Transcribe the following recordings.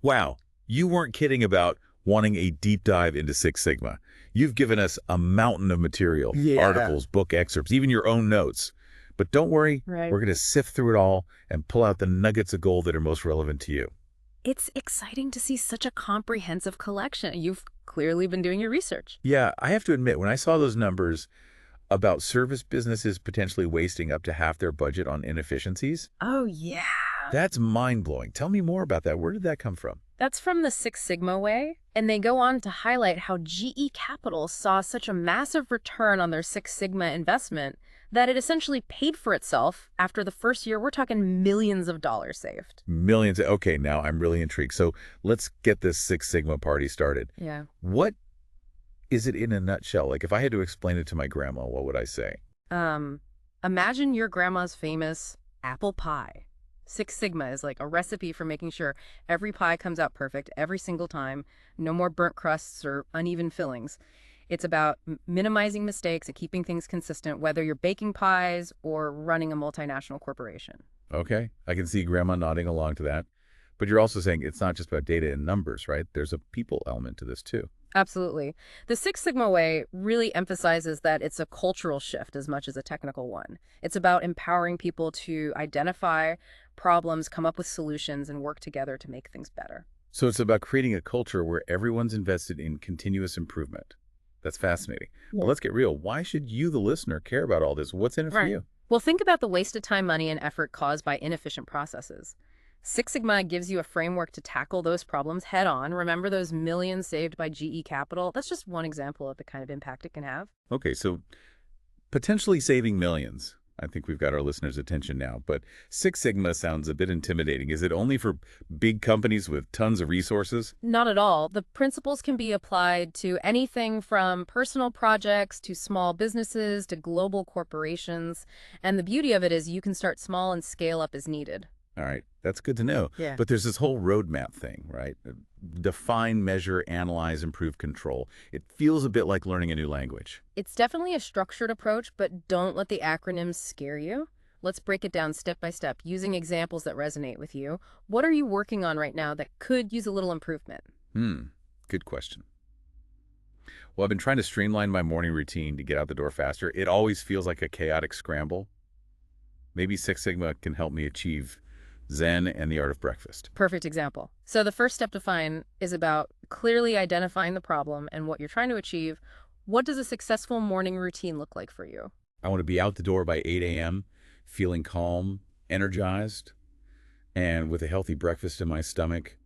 Wow, you weren't kidding about wanting a deep dive into Six Sigma. You've given us a mountain of material, Yeah. articles, book excerpts, even your own notes. But don't worry, Right. we're going to sift through it all and pull out the nuggets of gold that are most relevant to you. It's exciting to see such a comprehensive collection. You've clearly been doing your research. Yeah, I have to admit, when I saw those numbers about service businesses potentially wasting up to half their budget on inefficiencies, Oh, yeah. that's mind-blowing. Tell me more about that. Where did that come from? That's from the Six Sigma way, and they go on to highlight how GE Capital saw such a massive return on their Six Sigma investment that it essentially paid for itself after the first year. We're talking millions of dollars saved. Millions. Okay, now I'm really intrigued. So let's get this Six Sigma party started. Yeah. What is it in a nutshell? Like, if I had to explain it to my grandma, what would I say? Imagine your grandma's famous apple pie. Six Sigma is like a recipe for making sure every pie comes out perfect every single time, no more burnt crusts or uneven fillings. It's about minimizing mistakes and keeping things consistent, whether you're baking pies or running a multinational corporation. Okay, I can see grandma nodding along to that. But you're also saying it's not just about data and numbers, right? There's a people element to this too. Absolutely. The Six Sigma way really emphasizes that it's a cultural shift as much as a technical one. It's about empowering people to identify problems, come up with solutions, and work together to make things better. So it's about creating a culture where everyone's invested in continuous improvement. That's fascinating. Yeah. Well, let's get real. Why should you, the listener, care about all this? What's in it for Right. you? Well, think about the wasted time, money, and effort caused by inefficient processes. Six Sigma gives you a framework to tackle those problems head on. Remember those millions saved by GE Capital? That's just one example of the kind of impact it can have. Okay, so potentially saving millions. I think we've got our listeners' attention now, but Six Sigma sounds a bit intimidating. Is it only for big companies with tons of resources? Not at all. The principles can be applied to anything from personal projects to small businesses to global corporations. And the beauty of it is you can start small and scale up as needed. All right, that's good to know. Yeah. But there's this whole roadmap thing, right? Define, measure, analyze, improve, control. It feels a bit like learning a new language. It's definitely a structured approach, but don't let the acronyms scare you. Let's break it down step by step, using examples that resonate with you. What are you working on right now that could use a little improvement? Good question. Well, I've been trying to streamline my morning routine to get out the door faster. It always feels like a chaotic scramble. Maybe Six Sigma can help me achieve Zen and the art of breakfast. Perfect example. So the first step to find is about clearly identifying the problem and what you're trying to achieve. What does a successful morning routine look like for you? I want to be out the door by 8 a.m., feeling calm, energized, and with a healthy breakfast in my stomach.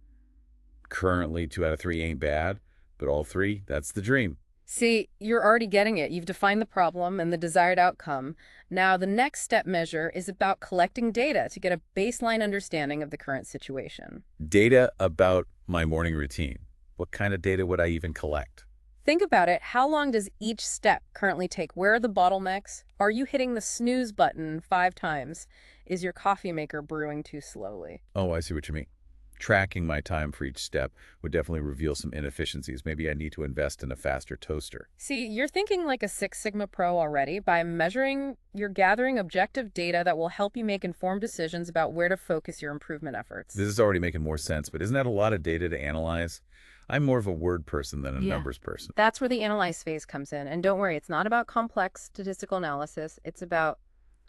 Currently, 2 out of 3 ain't bad, but all 3, that's the dream. See, you're already getting it. You've defined the problem and the desired outcome. Now, the next step measure is about collecting data to get a baseline understanding of the current situation. Data about my morning routine. What kind of data would I even collect? Think about it. How long does each step currently take? Where are the bottlenecks? Are you hitting the snooze button 5 times? Is your coffee maker brewing too slowly? Oh, I see what you mean. Tracking my time for each step would definitely reveal some inefficiencies. Maybe I need to invest in a faster toaster. See, you're thinking like a Six Sigma pro already. By measuring, you're gathering objective data that will help you make informed decisions about where to focus your improvement efforts. This is already making more sense, but isn't that a lot of data to analyze? I'm more of a word person than a numbers person. That's where the analyze phase comes in. And don't worry, it's not about complex statistical analysis. It's about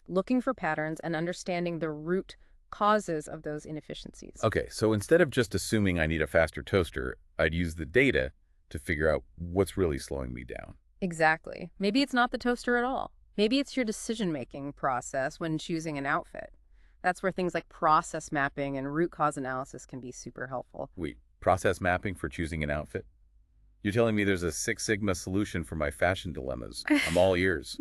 looking for patterns and understanding the root causes of those inefficiencies. Okay, so instead of just assuming I need a faster toaster, I'd use the data to figure out what's really slowing me down. Exactly. Maybe it's not the toaster at all. Maybe it's your decision-making process when choosing an outfit. That's where things like process mapping and root cause analysis can be super helpful. Wait, process mapping for choosing an outfit? You're telling me there's a Six Sigma solution for my fashion dilemmas. I'm all ears.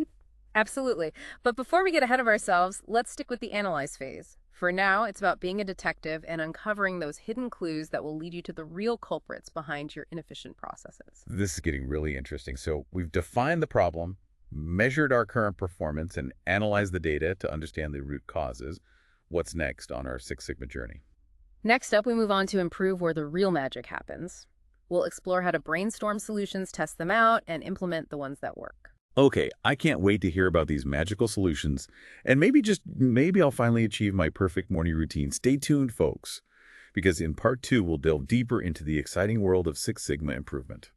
Absolutely. But before we get ahead of ourselves, let's stick with the analyze phase. For now, it's about being a detective and uncovering those hidden clues that will lead you to the real culprits behind your inefficient processes. This is getting really interesting. So we've defined the problem, measured our current performance, and analyzed the data to understand the root causes. What's next on our Six Sigma journey? Next up, we move on to improve where the real magic happens. We'll explore how to brainstorm solutions, test them out, and implement the ones that work. Okay, I can't wait to hear about these magical solutions, and maybe I'll finally achieve my perfect morning routine. Stay tuned, folks. because in part 2, we'll delve deeper into the exciting world of Six Sigma improvement.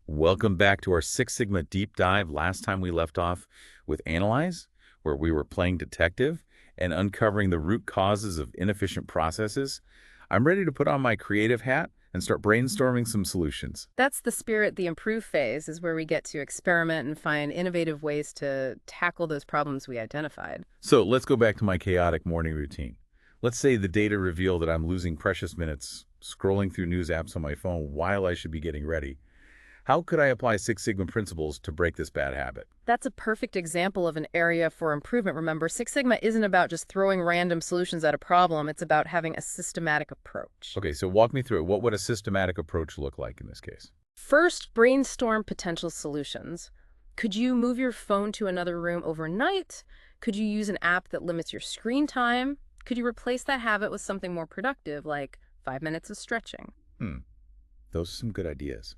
Welcome back to our Six Sigma deep dive. Last time we left off with Analyze, where we were playing detective and uncovering the root causes of inefficient processes. I'm ready to put on my creative hat and start brainstorming some solutions. That's the spirit. The improve phase is where we get to experiment and find innovative ways to tackle those problems we identified. So let's go back to my chaotic morning routine. Let's say the data reveal that I'm losing precious minutes scrolling through news apps on my phone while I should be getting ready. How could I apply Six Sigma principles to break this bad habit? That's a perfect example of an area for improvement. Remember, Six Sigma isn't about just throwing random solutions at a problem. It's about having a systematic approach. Okay, so walk me through it. What would a systematic approach look like in this case? First, brainstorm potential solutions. Could you move your phone to another room overnight? Could you use an app that limits your screen time? Could you replace that habit with something more productive, like 5 minutes of stretching? Those are some good ideas.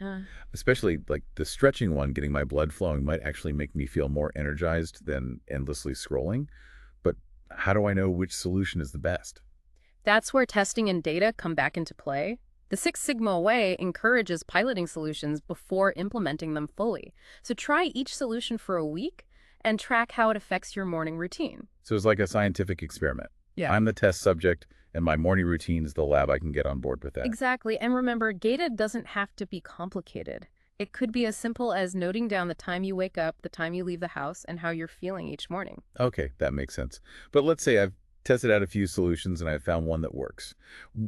Uh, Especially like the stretching one, getting my blood flowing might actually make me feel more energized than endlessly scrolling. But how do I know which solution is the best? That's where testing and data come back into play. The Six Sigma way encourages piloting solutions before implementing them fully. So try each solution for a week and track how it affects your morning routine. So it's like a scientific experiment. Yeah. I'm the test subject, and my morning routine is the lab. I can get on board with that. Exactly. And remember, data doesn't have to be complicated. It could be as simple as noting down the time you wake up, the time you leave the house, and how you're feeling each morning. Okay, that makes sense. But let's say I've tested out a few solutions and I've found one that works.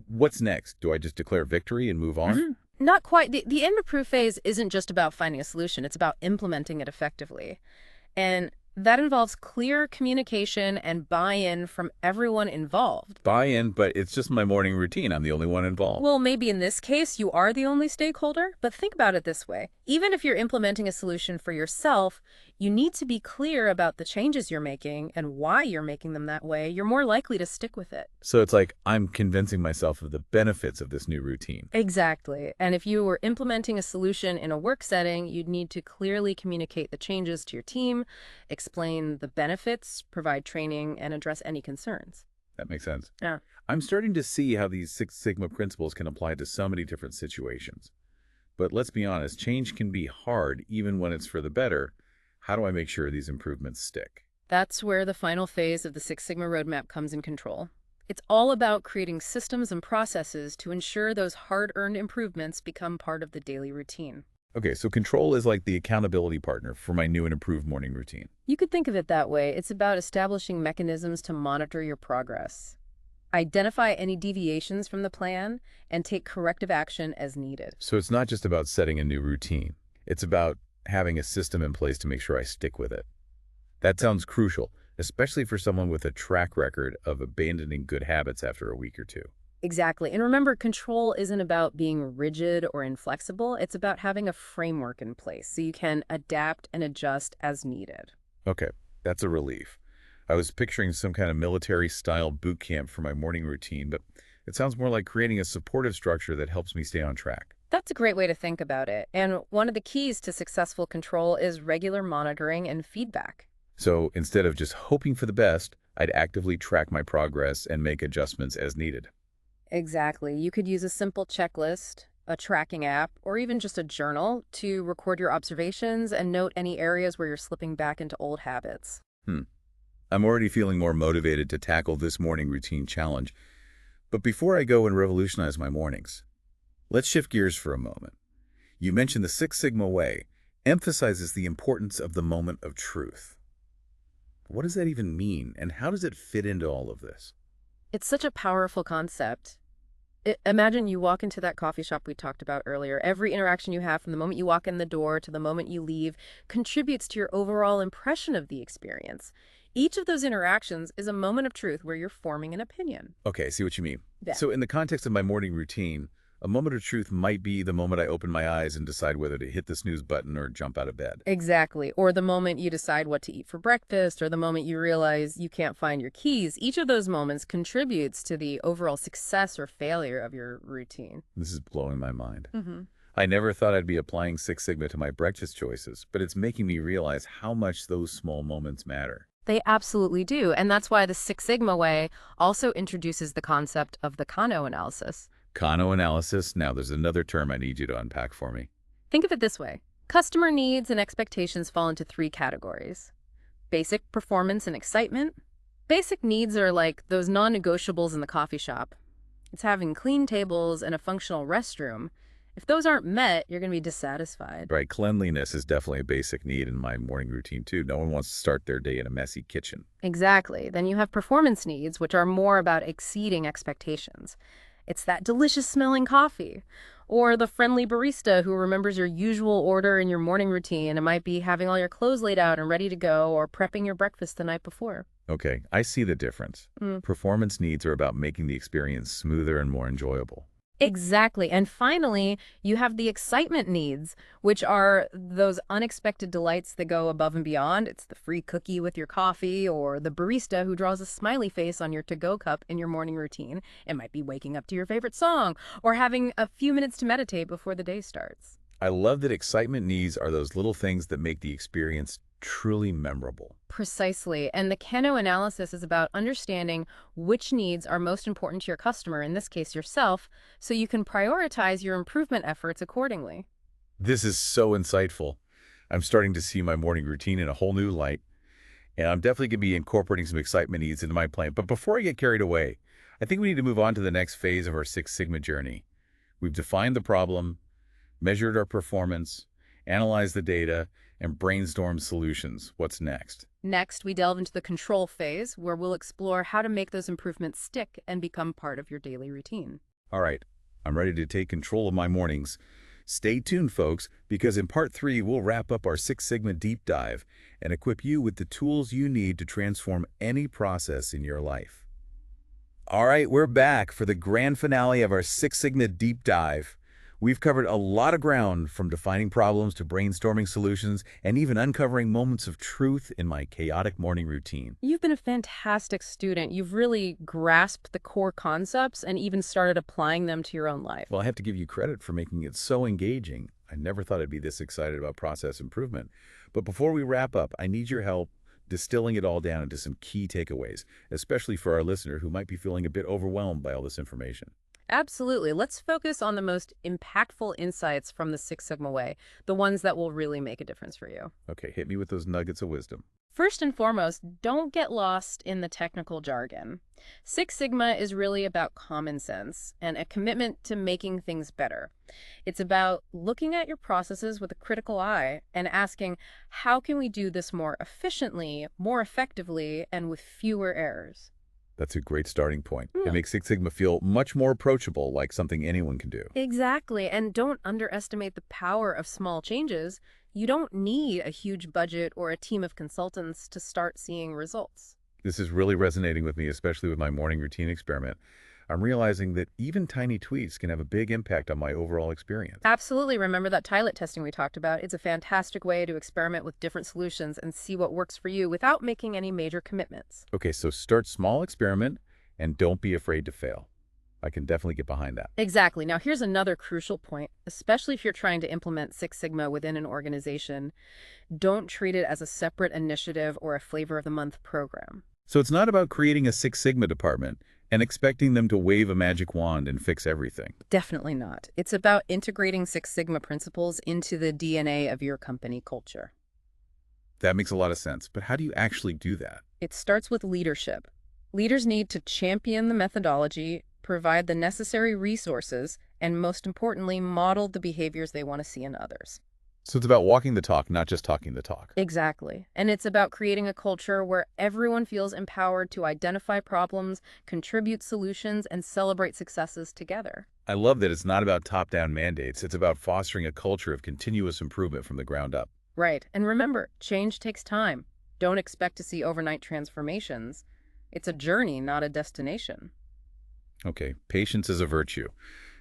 What's next? Do I just declare victory and move on? Not quite. The end of proof phase isn't just about finding a solution. It's about implementing it effectively. And that involves clear communication and buy-in from everyone involved. Buy-in, but it's just my morning routine. I'm the only one involved. Well, maybe in this case, you are the only stakeholder, but think about it this way. Even if you're implementing a solution for yourself, you need to be clear about the changes you're making and why you're making them that way. You're more likely to stick with it. So it's like I'm convincing myself of the benefits of this new routine. Exactly. And if you were implementing a solution in a work setting, you'd need to clearly communicate the changes to your team, explain the benefits, provide training, and address any concerns. That makes sense. Yeah. I'm starting to see how these Six Sigma principles can apply to so many different situations. But let's be honest, change can be hard even when it's for the better. How do I make sure these improvements stick? That's where the final phase of the Six Sigma roadmap comes in control. It's all about creating systems and processes to ensure those hard-earned improvements become part of the daily routine. Okay, so control is like the accountability partner for my new and improved morning routine. You could think of it that way. It's about establishing mechanisms to monitor your progress, identify any deviations from the plan, and take corrective action as needed. So it's not just about setting a new routine. It's about having a system in place to make sure I stick with it. That sounds crucial, especially for someone with a track record of abandoning good habits after a week or two. Exactly. And remember, control isn't about being rigid or inflexible. It's about having a framework in place so you can adapt and adjust as needed. Okay, that's a relief. I was picturing some kind of military-style boot camp for my morning routine, but it sounds more like creating a supportive structure that helps me stay on track. That's a great way to think about it. And one of the keys to successful control is regular monitoring and feedback. So instead of just hoping for the best, I'd actively track my progress and make adjustments as needed. Exactly. You could use a simple checklist, a tracking app, or even just a journal to record your observations and note any areas where you're slipping back into old habits. I'm already feeling more motivated to tackle this morning routine challenge. But before I go and revolutionize my mornings, let's shift gears for a moment. You mentioned the Six Sigma way emphasizes the importance of the moment of truth. What does that even mean, and how does it fit into all of this? It's such a powerful concept. Imagine you walk into that coffee shop we talked about earlier. Every interaction you have from the moment you walk in the door to the moment you leave contributes to your overall impression of the experience. Each of those interactions is a moment of truth where you're forming an opinion. Okay, I see what you mean. Yeah. So in the context of my morning routine, a moment of truth might be the moment I open my eyes and decide whether to hit the snooze button or jump out of bed. Exactly. Or the moment you decide what to eat for breakfast, or the moment you realize you can't find your keys. Each of those moments contributes to the overall success or failure of your routine. This is blowing my mind. Mm-hmm. I never thought I'd be applying Six Sigma to my breakfast choices, but it's making me realize how much those small moments matter. They absolutely do. And that's why the Six Sigma way also introduces the concept of the Kano analysis. Kano analysis. Now, there's another term I need you to unpack for me. Think of it this way. Customer needs and expectations fall into three categories: basic, performance, and excitement. Basic needs are like those non-negotiables in the coffee shop. It's having clean tables and a functional restroom. If those aren't met, you're going to be dissatisfied. Right, cleanliness is definitely a basic need in my morning routine, too. No one wants to start their day in a messy kitchen. Exactly. Then you have performance needs, which are more about exceeding expectations. It's that delicious smelling coffee, or the friendly barista who remembers your usual order in your morning routine. It might be having all your clothes laid out and ready to go, or prepping your breakfast the night before. Okay, I see the difference. Performance needs are about making the experience smoother and more enjoyable. Exactly. And finally, you have the excitement needs, which are those unexpected delights that go above and beyond. It's the free cookie with your coffee, or the barista who draws a smiley face on your to-go cup in your morning routine. It might be waking up to your favorite song, or having a few minutes to meditate before the day starts. I love that excitement needs are those little things that make the experience truly memorable. Precisely. And the Kano analysis is about understanding which needs are most important to your customer, in this case yourself, so you can prioritize your improvement efforts accordingly. This is so insightful. I'm starting to see my morning routine in a whole new light, and I'm definitely going to be incorporating some excitement needs into my plan. But before I get carried away, I think we need to move on to the next phase of our Six Sigma journey. We've defined the problem, measured our performance, analyzed the data, and brainstormed solutions. What's next? Next, we delve into the control phase, where we'll explore how to make those improvements stick and become part of your daily routine. All right, I'm ready to take control of my mornings. Stay tuned, folks, because in part 3, we'll wrap up our Six Sigma deep dive and equip you with the tools you need to transform any process in your life. All right, we're back for the grand finale of our Six Sigma deep dive. We've covered a lot of ground, from defining problems to brainstorming solutions and even uncovering moments of truth in my chaotic morning routine. You've been a fantastic student. You've really grasped the core concepts and even started applying them to your own life. Well, I have to give you credit for making it so engaging. I never thought I'd be this excited about process improvement. But before we wrap up, I need your help distilling it all down into some key takeaways, especially for our listener who might be feeling a bit overwhelmed by all this information. Absolutely. Let's focus on the most impactful insights from the Six Sigma way, the ones that will really make a difference for you. Okay, hit me with those nuggets of wisdom. First and foremost, don't get lost in the technical jargon. Six Sigma is really about common sense and a commitment to making things better. It's about looking at your processes with a critical eye and asking, how can we do this more efficiently, more effectively, and with fewer errors? That's a great starting point. It makes Six Sigma feel much more approachable, like something anyone can do. Exactly. And don't underestimate the power of small changes. You don't need a huge budget or a team of consultants to start seeing results. This is really resonating with me, especially with my morning routine experiment. I'm realizing that even tiny tweaks can have a big impact on my overall experience. Absolutely. Remember that tilot testing we talked about? It's a fantastic way to experiment with different solutions and see what works for you without making any major commitments. Okay, so start small, experiment, and don't be afraid to fail. I can definitely get behind that. Exactly. Now, here's another crucial point, especially if you're trying to implement Six Sigma within an organization. Don't treat it as a separate initiative or a flavor of the month program. So it's not about creating a Six Sigma department and expecting them to wave a magic wand and fix everything. Definitely not. It's about integrating Six Sigma principles into the DNA of your company culture. That makes a lot of sense, but how do you actually do that? It starts with leadership. Leaders need to champion the methodology, provide the necessary resources, and most importantly, model the behaviors they want to see in others. So it's about walking the talk, not just talking the talk. Exactly. And it's about creating a culture where everyone feels empowered to identify problems, contribute solutions, and celebrate successes together. I love that it's not about top-down mandates. It's about fostering a culture of continuous improvement from the ground up. Right. And remember, change takes time. Don't expect to see overnight transformations. It's a journey, not a destination. Okay, patience is a virtue.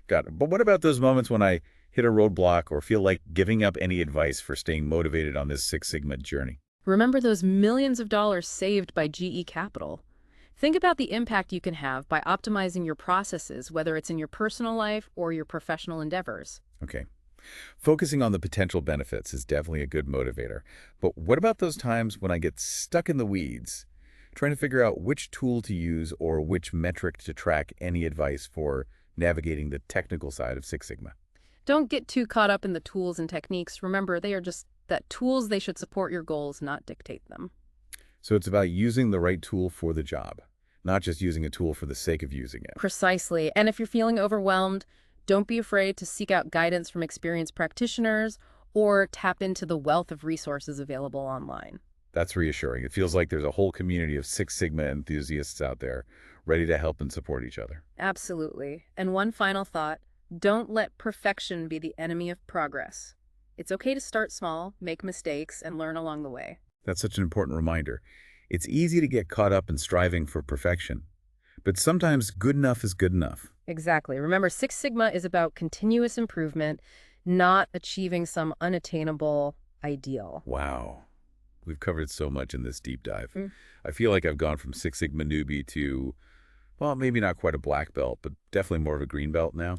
Got it. But what about those moments when I hit a roadblock or feel like giving up any advice for staying motivated on this Six Sigma journey? Remember those millions of dollars saved by GE Capital? Think about the impact you can have by optimizing your processes, whether it's in your personal life or your professional endeavors. Okay, Focusing on the potential benefits is definitely a good motivator. But what about those times when I get stuck in the weeds, trying to figure out which tool to use or which metric to track? Any advice for navigating the technical side of Six Sigma? Don't get too caught up in the tools and techniques. Remember, they are just that tools, they should support your goals, not dictate them. So it's about using the right tool for the job, not just using a tool for the sake of using it. Precisely. And if you're feeling overwhelmed, don't be afraid to seek out guidance from experienced practitioners or tap into the wealth of resources available online. That's reassuring. It feels like there's a whole community of Six Sigma enthusiasts out there ready to help and support each other. Absolutely. And one final thought, don't let perfection be the enemy of progress. It's okay to start small, make mistakes, and learn along the way. That's such an important reminder. It's easy to get caught up in striving for perfection, but sometimes good enough is good enough. Exactly. Remember, Six Sigma is about continuous improvement, not achieving some unattainable ideal. Wow. We've covered so much in this deep dive. Mm. I feel like I've gone from Six Sigma newbie to, well, maybe not quite a black belt, but definitely more of a green belt now.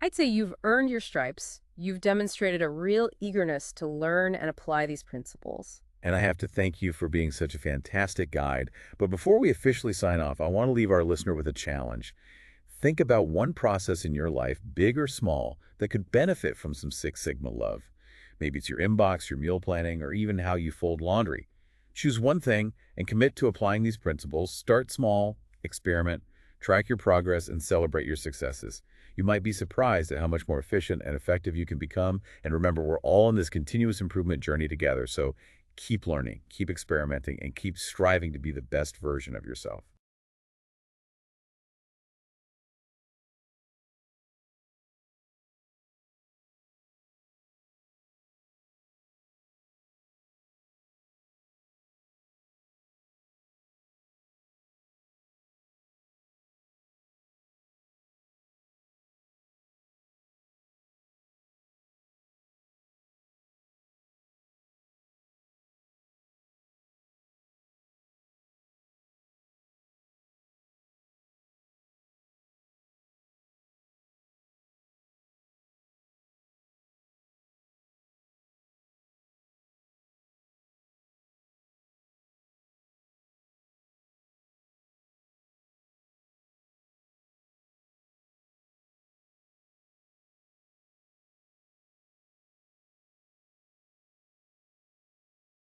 I'd say you've earned your stripes. You've demonstrated a real eagerness to learn and apply these principles. And I have to thank you for being such a fantastic guide. But before we officially sign off, I want to leave our listener with a challenge. Think about one process in your life, big or small, that could benefit from some Six Sigma love. Maybe it's your inbox, your meal planning, or even how you fold laundry. Choose one thing and commit to applying these principles. Start small, experiment, track your progress, and celebrate your successes. You might be surprised at how much more efficient and effective you can become. And remember, we're all in this continuous improvement journey together. So keep learning, keep experimenting, and keep striving to be the best version of yourself.